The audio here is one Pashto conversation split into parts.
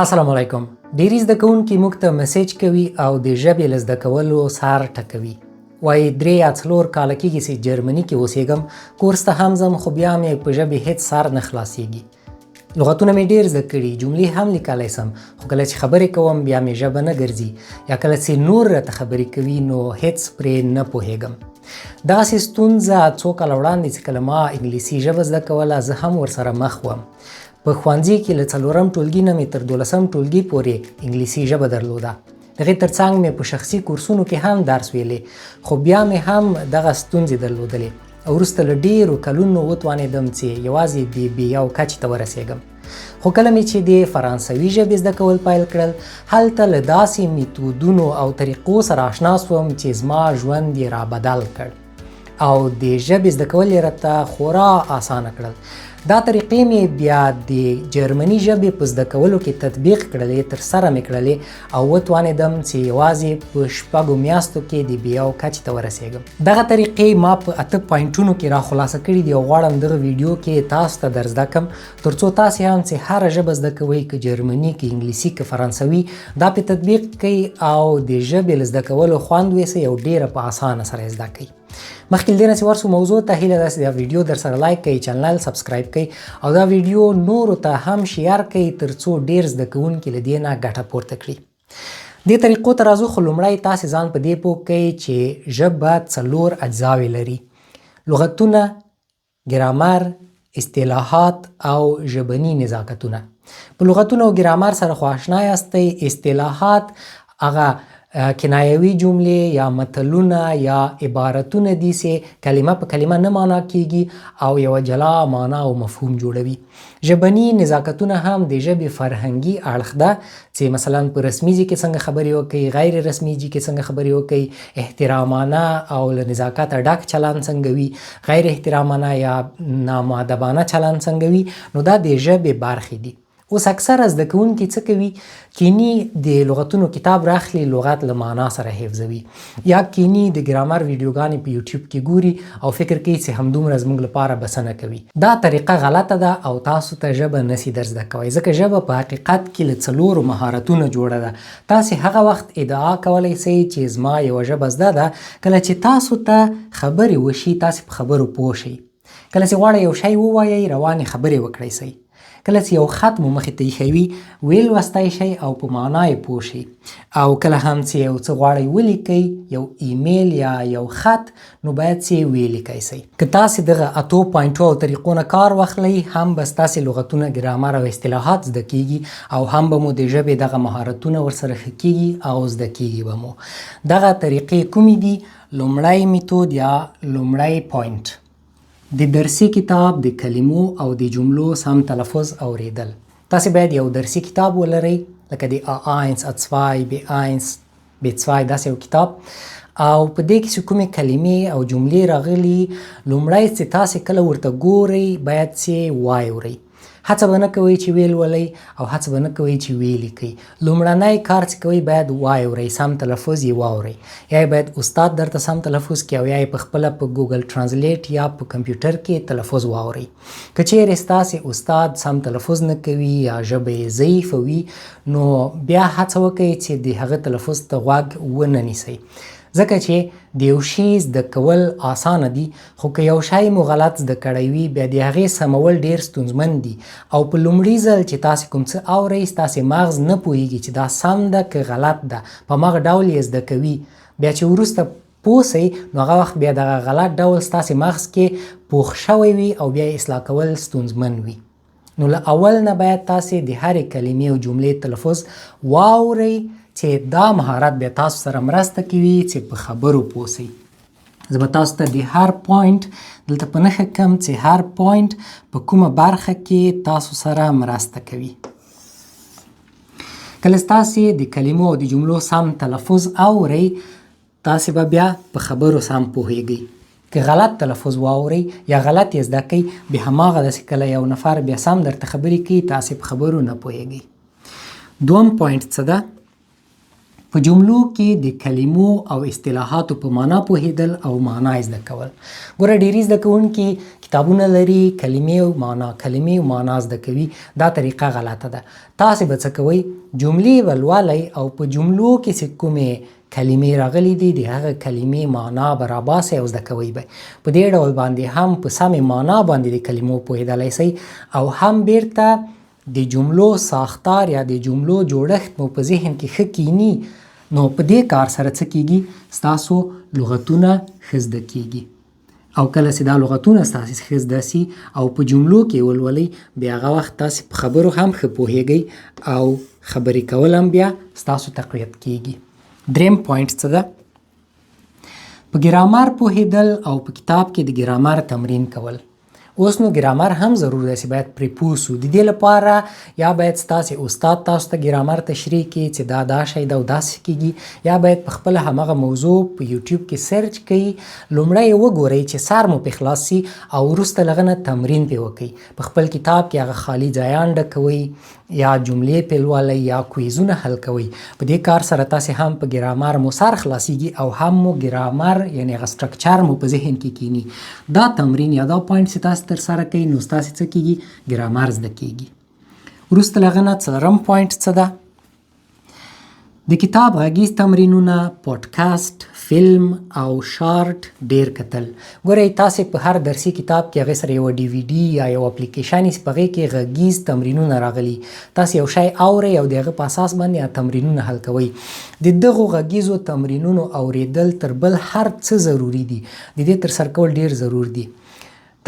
السلام علیکم. ډیری زده کوونکي موږ ته میسج کوي او د ژبې له زده کولو سر ټکوي. وایي 3 یا 4 کاله کېږي چې جرمني کې اوسېږم، کورس ته هم ځم، خو بیا مې په ژبې هېڅ سر نه خلاصېږي. لغتونه مې ډېر زده کړي، جملې هم لیکلی سم، خو کله چې خبرې کوم بیا مې ژبه نه ګرځي، یا کله چې نور راته خبرې کوي نو هېڅ پرې نه پوهېږم. دغسې ستونزه څو کاله وړاندې چې کله ما انګلیسي ژبه زده کوله، زه هم ورسره مخ وم. په ښوونځي کې له 4م ټولګي نه مې تر 12م ټولګي پورې انګلیسي ژبه درلوده. هغې ترڅنګ مې په شخصي کورسونو کې هم درس ویلې، خو بیا مې هم دغه ستونزې درلودلې. وروسته له ډېرو کلونو وتوانېدم چې یوازې د B1 کچې ته ورسېږم. خو کله مې چې د فرانسوي ژبې زده کول پیل کړل، هلته له داسې میتودونو او طریقو سره آشنا شوم چې زما ژوند یې رابدل کړ او د ژبې زده کول یې راته خورا اسانه کړل. دا طریقې مې بیا د جرمني ژبې په زده کولو کې تطبیق کړلې، ترسره مې کړلې او وتوانېدم چې یوازې په 6 میاشتو کې د B1 کچې ته ورسېږم. دغه طریقې ما په 8 پوینټونو کې را خلاصه کړي دي او غواړم دغه ویډیو کې تاسو ته در زده کړم، ترڅو تاسې هم چې هره ژبه زده کوئ، که جرمني، که انګلیسي، که فرانسوي، دا په تطبیق کړئ او د ژبې له زده کولو خوند ویسئ او ډېره په اسانه سره یې زده کړئ. مخکې له دې نه چې ورسو موضوع ته، هیله ده چې دا ویډیو در سره لایک کړئ، چینل سبسکرایب کړئ او دا ویډیو نورو ته هم شیر کړئ ترڅو ډېر زده کوونکي له دې نه ګټه پورته کړي. دې طریقو ته راځو، خو لومړی تاسې ځان په دې پوه کړئ چې ژبه 4 اجزاوې لري: لغتونه، ګرامر، اصطلاحات او ژبني نزاکتونه. په لغتونو او ګرامر سره خو آشنا یاستئ. اصطلاحات هغه کنایوي جملې یا متلونه یا عبارتونه دي چې کلمه په کلمه نه معنا کیږي او یو جلا معنا او مفهوم جوړوي. ژبني نزاکتونه هم د ژبې فرهنګي اړخ ده، چې مثلا په رسمي ځای کې څنګه خبرې وکړئ، غیر رسمي ځای کې څنګه خبرې وکړئ، احترامانه او له نزاکته ډک چلند څنګه وي، غیر احترامانه یا نامؤدبانه چلند څنګه وي. نو دا د ژبې برخې دي. اوس اکثره زده کوونکي څه کوي؟ کینی د لغتونو کتاب راخلي، لغت له معنا سره حفظوي، یا کینی د ګرامر ویډیوګانې په یوټیوب کې ګوري او فکر کوي چې همدومره زموږ لپاره بسنه کوي. دا طریقه غلطه ده او تاسو ته ژبه نسی در زده کوئ، ځکه ژبه په حقیقت کې له 4 مهارتونو جوړه ده. تاسې هغه وخت ادعا کولی شئ چې زما یوه ژبه زده ده کله چې تاسو ته خبرې وشي، تاسې په خبرو پوه شئ. کله چې غواړئ یو شی ووایئ، روانې خبرې وکړئ شئ. کله چې یو خط مو مخې ته ایښوي، ویل لوستی شئ او په معنا یې پوه شئ. او کله هم چې یو څه غواړئ ولیکئ، یو ایمیل یا یو خط، نو باید چې ولیکئ شئ. که تاسې دغه 8 پوینټو او طریقو نه کار واخلئ، هم به ستاسې لغتونه، ګرامر او اصطلاحات زده کیږي او هم به مو د ژبې دغه مهارتونه ورسره ښه کیږي او زده کیږي به مو. دغه طریقې کومې دي؟ لومړی میتود یا لومړی پوینټ: د درسي کتاب د کلمو او د جملو سم تلفظ اوریدل. تاسې باید یو درسي کتاب ولرئ، لکه د A1، A2، B1، B2 داسې یو کتاب، او په دې کې چې کومې کلمې او جملې راغلي، لومړی چې تاسې کله ورته ګورئ باید چې واورئ. هڅه به نه کوئ چې ویل ولئ او هڅه به نه کوئ چې ولیکئ. لومړنی کار چې کوئ باید واورئ، سم تلفظ یې واورئ. یا باید استاد درته سم تلفظ کړي او یا په خپله په ګوګل ټرانسلیټ یا په کمپیوټر کې تلفظ واورئ. که چیرې ستاسې استاد سم تلفظ نه کوي یا ژبه یې ضعیفه وي، نو بیا هڅه وکړئ چې د هغه تلفظ ته غوږ ونه نیسئ، ځکه چې د یو شي زده کول اسانه دي، خو که یو شی مو غلط زده کړی وي، بیا د هغې سمول ډېر ستونزمن دي. او په لومړي ځل چې تاسې کوم څه اورئ، ستاسې مغز نه پوهېږي چې دا سم ده که غلط ده، په هماغه ډول یې زده کوي. بیا چې وروسته پوه سئ، نو هغه وخت بیا دغه غلط ډول ستاسې مغز کې پوخ شوی وي او بیا یې اصلاح کول ستونزمن وي. نو له اول نه باید تاسې د هرې کلمې او جملې تلفظ واورئ، چې دا مهارت بیا تاسو سره مرسته کوي چې په خبرو پوه سئ. زه به تاسو ته د هر پوینټ دلته په نښه کړم چې هر پوینټ په کومه برخه کې تاسو سره مرسته کوي. کله ستاسې د کلمو او د جملو سم تلفظ اورئ، تاسې به بیا په خبرو سم پوهیږئ. که غلط تلفظ واورئ یا غلط یې زده کوئ، بیا هماغه داسې کله یو نفر بیا سم درته خبرې کوي، تاسې په خبرو نه پوهیږئ. دوم پوینټ څه ده؟ په جملو کې د کلمو او اصطلاحاتو په معنا پوهیدل او معنا زده کول. ګوره ډېری زده کوونکي کتابونه لري، کلمې او معنا زده کوي. دا طریقه غلطه ده. تاسې به څه کوئ؟ جملې به لولئ او په جملو کې چې کومې کلمې راغلي دي د هغه کلمې معنا به راباسئ او زده کوئ به. په دې ډول باندې هم په سمې معنا باندې د کلمو پوهیدلی سئ او هم بیرته د جملو ساختار یا د جملو جوړښت مو په ذهن کې ښه کینی. نو په دې کار سره څه کیږي؟ ستاسو لغتونه ښه زده کیږي او کله چې دا لغتونه ستاسو ښه زده سي او په جملو کې ولولئ بیا هغه وخت تاسې په خبرو هم ښه پوهیږئ او خبرې کول هم بیا ستاسو تقویت کیږي. دریم پوینټ څه ده؟ په ګرامر پوهیدل او په کتاب کې د ګرامر تمرین کول. اوس نو ګرامر هم ضرور دی چې باید پرې پوه سو. د دې لپاره یا باید ستاسې استاد تاسو ته ګرامر تشریح کړي چې دا شی ده او داسې کیږي، یا باید په خپله همغه موضوع په یوټیوب کې سرچ کړئ. لومړی یې وګورئ چې سر مو پرې خلاص سي او وروسته له هغه نه تمرین پرې وکړئ. په خپل کتاب کې هغه خالي ځایان ډکوئ یا جملې پرې لولئ یا کویزونه حل کوئ. په دې کار سره تاسې هم په ګرامر مو سر خلاصیږي او هم مو ګرامر یعنې هغه سټرکچر مو په ذهن کې کینی. دا تمرین یا دا پوینټ چې تاسې تر سره کوي نو ستاسې څه کیږي؟ ګرامر زده کیږي. وروسته له هغه نه څلورم پوینټ څه ده؟ د کتاب غږیز تمرینونه، پودکاسټ، فلم او شارټ ډیر کتل. ګورئ تاسې په هر درسي کتاب کې هغې سره یوه DVD یا یو اپلیکیشن یې په هغې کې غږیز تمرینونه راغلي. تاسې یو شی اورئ او د هغه په اساس باندې تمرینونه حل کوئ. د دغو غږیزو تمرینونو اوریدل تر بل هر څه ضروري دي. د دې تر سره کول ډیر ضرور دي.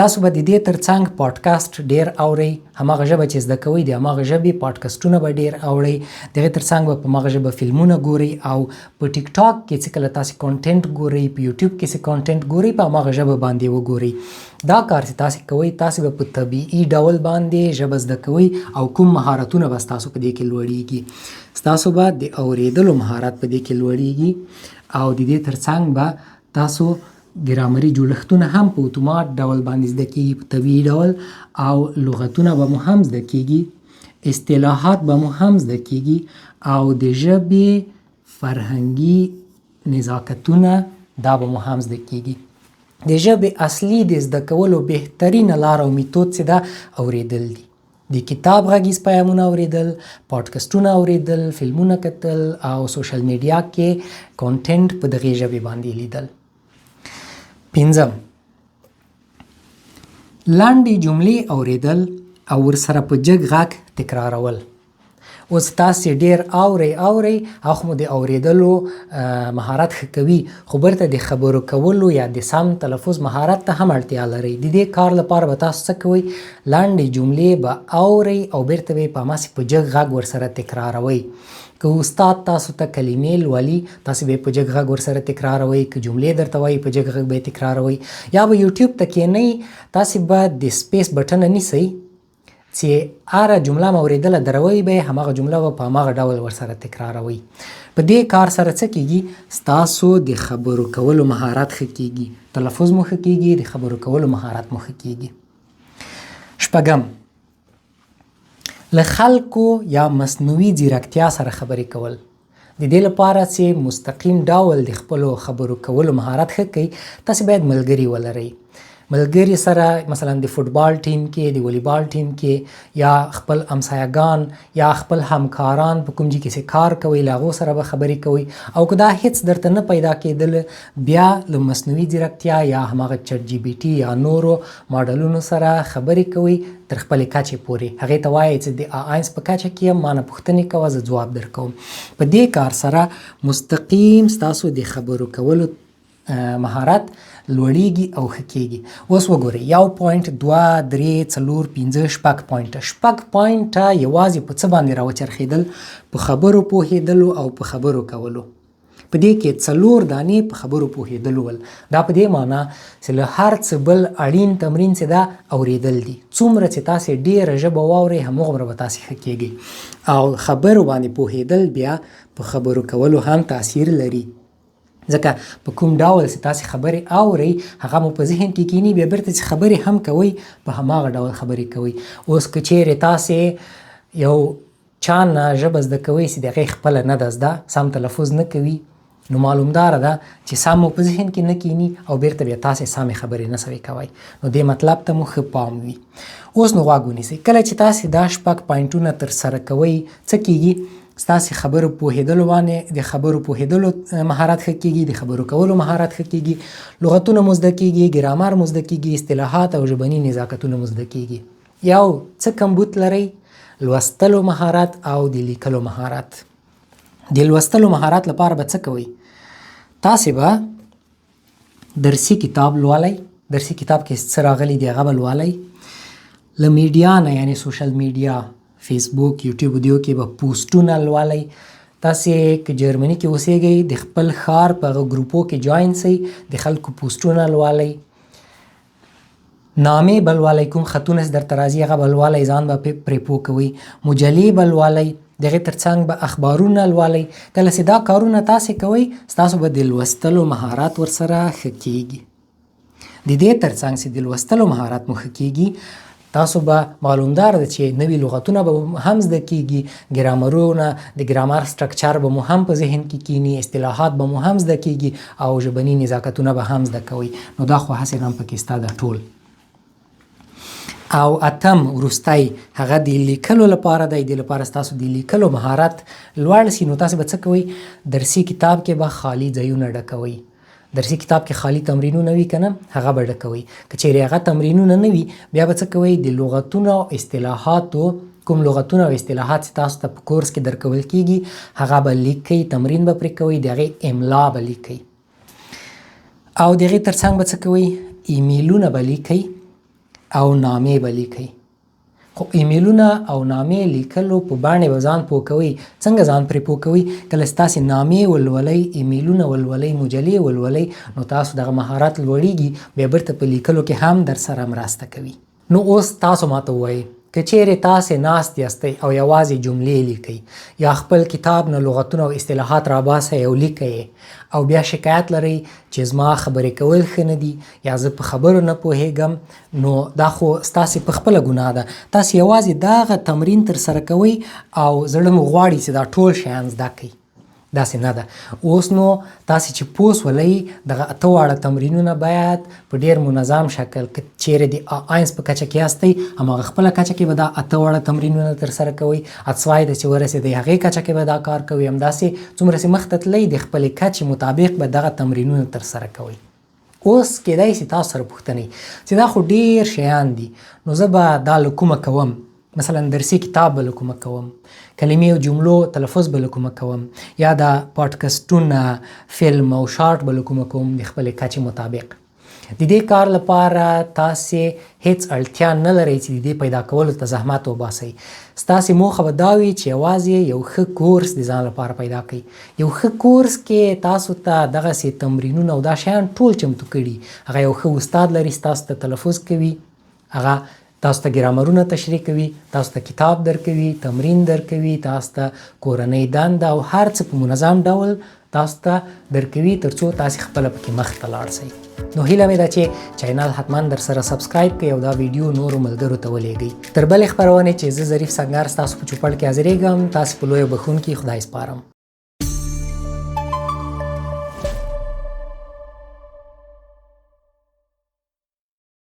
تاسو به د دې ترڅنګ پودکاسټ ډیر اورئ، هماغه ژبه چې زده کوئ د هماغه ژبې پودکاسټونه به ډیر اورئ. د هغې ترڅنګ به په هماغه ژبه فلمونه ګورئ او په ټیک ټاک کې چې کله تاسې کانټینټ ګورئ، په یوټیوب کې چې کانټینټ ګورئ په هماغه ژبه باندې وګورئ. دا کار چې تاسې کوئ تاسې به په طبیعي ډول باندې ژبه زده کوئ او کوم مهارتونه به ستاسو په دې کې لوړیږي. ستاسو به د اوریدلو مهارت په دې کې لوړیږي او د دې ترڅنګ به تاسو ګرامري جوړښتونه هم په اتومات ډول باندې زده کیږي، په طبیعي ډول، او لغتونه به مو هم زده کیږي، اصطلاحات به مو هم زده کیږي او د ژبې فرهنګي نزاکتونه دا به مو هم زده کیږي. د ژبې اصلي د زده کولو بهترینه لار او میتود چې ده اوریدل دي. د کتاب غږیز پیغامونه اوریدل، پودکاسټونه اوریدل، فلمونه کتل او سوشل میډیا کې کانټینټ په دغې ژبې باندې لیدل. پنځم، لاندې جملې اوریدل او ورسره په جګ غږ تکرارول. اوس تاسې ډیر اورئ او خو مو د اوریدلو مهارت ښه کوي، خو بیرته د خبرو کولو یا د سم تلفظ مهارت ته هم اړتیا لرئ. د دې کار لپاره به تاسو څه کوئ؟ لاندې جملې به اورئ او بیرته به یې په هماسې په جګ غږ ورسره تکراروئ. که استاد تاسو ته کلمې لولي تاسې به یې په جګ غږ ورسره تکراروئ، که جملې درته وایي په جګ غږ به یې تکراروئ، یا به یوټیوب ته کښېنئ تاسې به د سپیس بټنه نیسئ چې هره جمله مو اورېدله دروئ به یې هماغه جمله به په هماغه ډول ورسره تکراروئ. په دې کار سره څه کیږي؟ ستاسو د خبرو کولو مهارت ښه کیږي، تلفظ مو ښه کیږي، د خبرو کولو مهارت مو ښه کیږي. شپږم، له خلکو یا مصنوعي ځیرکتیا سره خبرې کول. د دې لپاره چې مستقیم ډول د خپلو خبرو کولو مهارت ښه کړئ تاسې باید ملګري ولرئ. ملګري سره مثلا د فوټبال ټیم کې، د والیبال ټیم کې، یا خپل همسایه‌ګان یا خپل همکاران په کوم ځای کې چې کار کوئ له هغو سره به خبرې کوئ. او که دا هیڅ درته نه پیدا کېدل بیا له مصنوعي ځیرکتیا یا هماغه چټ جی پي ټي یا نورو ماډلونو سره خبرې کوئ تر خپلې کچې پورې. هغې ته وایئ چې د آینس په کچه کې یم، ما نه پوښتنې کوه زه ځواب درکوم. په دې کار سره مستقیم ستاسو د خبرو کولو مهارت لوړیږي او ښه کیږي. اوس وګورئ 1 پوینټ، 2، 3، 4، 5، شپږ پوینټه. شپږ پوینټه یوازې په څه باندې راوچرخېدل؟ په خبرو پوهېدلو او په خبرو کولو. په دې کې 4 دانې په خبرو پوهېدلو ول. دا په دې معنا چې له هر څه بل اړین تمرین چې دا اوریدل دي. څومره چې تاسې ډېره ژبه واورئ همومره به تاسې ښه کیږئ. او خبرو باندې پوهېدل بیا په خبرو کولو هم تاثیر لري. ځکه په کوم ډول چې تاسې خبرې اورئ هغه مو په ذهن کې کینی، بیا بیرته چې خبرې هم کوئ په هماغه ډول خبرې کوئ. اوس که چیرې تاسې یو چا نه ژبه زده کوئ چې د هغې خپله نه ده زده، سم تلفظ نه کوي، نو معلومداره ده چې سم مو په ذهن کې نه کینی او بیرته بیا تاسې سمې خبرې نه سوی کوئ. نو دې مطلب ته مو ښه پام وي. اوس نو غوږ ونیسئ، کله چې تاسې دا 6 پوینټونه ترسره کوئ څه کیږي؟ ستاسې خبرو پوهېدلو باندې د خبرو پوهېدلو مهارت ښه کیږي، د خبرو کولو مهارت ښه کیږي، لغتونه مو زده کیږي، ګرامر مو زده کیږي، اصطلاحات او ژبني نزاکتونه مو زده کیږي. یو څه کمبود لرئ؟ لوستلو مهارت او د لیکلو مهارت. د لوستلو مهارت لپاره به څه کوئ؟ تاسې به درسي کتاب لولئ، درسي کتاب کې څه راغلي دي هغه به لولئ. له میډیا نه یعنې سوشل میډیا، فیسبوک، یوټیوب دیو کې به پوسټونه لولئ. تاسې که جرمني کې اوسېږئ د خپل ښار په هغه ګروپو کې جوین سئ، د خلکو پوسټونه لولئ. نامې به لولئ، کوم خطونه چې درته راځي هغه به لولئ، ځان به پرې پوه کوئ. مجلې به لولئ، د هغې تر څنګ به اخبارونه لولئ. کله چې دا کارونه تاسې کوئ ستاسو به د لوستلو مهارت ورسره ښه کیږي. د دې تر څنګ چې د لوستلو مهارت مو ښه کیږي، تاسو به معلومدار ده چې نوي لغتونه به هم زده کیږي، ګرامرونه د ګرامر سټرکچر به مو هم په ذهن کې کینی، اصطلاحات به مو هم زده کیږي او ژبني نزاکتونه به هم زده کوئ. نو دا خو هسې هم پکې ستا ده ټول. او اتم وروستی هغه د لیکلو لپاره دی. د لپاره ستاسو د لیکلو مهارت لوړ سي نو تاسې به څه کوئ؟ درسي کتاب کې به خالی ځایونه ډکوئ. درسي کتاب کې خالی تمرینونه وي که نه، هغه به ډکوئ. که چیرې هغه تمرینونه نه وي بیا به څه کوئ؟ د لغتونو او اصطلاحاتو کوم لغتونه او اصطلاحات چې تاسو ته په کورس کې درکول کیږي هغه به لیکئ، تمرین به پرې کوئ، د هغې املا به لیکئ. او د هغې تر څنګ به څه کوئ؟ ایمیلونه به لیکئ او نامې به لیکئ. خو ایمیلونه او نامې لیکلو په باندې به ځان پوه کوئ. څنګه ځان پرې پوه کوئ؟ کله چې تاسې نامې ولولئ، ایمیلونه ولولئ، مجلې ولولئ نو تاسو دغه مهارت لوړیږي، بیا بیرته په لیکلو کې هم در سره مرسته کوي. نو اوس تاسو ماته ووایئ که چیرې تاسې ناست یاستئ او یوازې جملې لیکئ یا خپل کتاب نه لغتونه او اصطلاحات راباسئ او لیکئ او بیا شکایت لرئ چې زما خبرې کول ښه نه دي یا زه په خبرو نه پوهېږم، نو دا خو ستاسې په خپله ګناه ده. تاسې یوازې دغه تمرین ترسره کوئ او زړه مو غواړي چې دا ټول شیان زده کړئ. داسې نه ده. اوس نو تاسې چې پوه سولئ دغه 8 واړه تمرینونه باید په ډېر منظم شکل که چیرې د آینس په کچه کې یاستئ هماغه خپله کچه کې به دا 8 واړه تمرینونه ترسره کوئ. اتسوای ده چې ورسېدئ هغې کچه کې به دا کار کوئ. همداسې څومره چې مخته تلئ د خپلې کچې مطابق به دغه تمرینونه ترسره کوئ. اوس کېدای شي تاسو سره پوښتنه چې دا خو ډېر شیان دي، نو زه به دا له کومه کوم؟ مثلا درسي کتاب به له کومه کوم، کلمې او جملو تلفظ به له کومه کوم، یا د پاډکاسټونه، فلم او شارټ به له کومه کوم د خپلې کچې مطابق. د دې کار لپاره تاسې هیڅ اړتیا نه لرئ چې د دې پیدا کولو ته زحمت وباسئ. ستاسې موخه به دا وي چې یوازې یو ښه کورس د ځان لپاره پیدا کړئ. یو ښه کورس کې تاسو ته دغسې تمرینونه او دا شیان ټول چمتو کړي. هغه یو ښه استاد لري، ستاسو ته تلفظ کوي، هغه تاسو ته ګرامرونه تشریح کوي، تاسو ته کتاب درکوي، تمرین درکوي، تاسو ته کورنۍ دنده او هر څه په منظم ډول تاسو ته درکوي ترڅو تاسې خپله پکې مخته لاړ شئ. نو هیله مې ده چې چینل حتما در سره سبسکرایب کړئ او دا ویډیو نورو ملګرو ته ولېږئ. تر بلې خپرونې چې زه ظریف سنګر ستاسو په چوپړ کې حاضرېږم، تاسې په لویو بخښونکي خدای سپارم.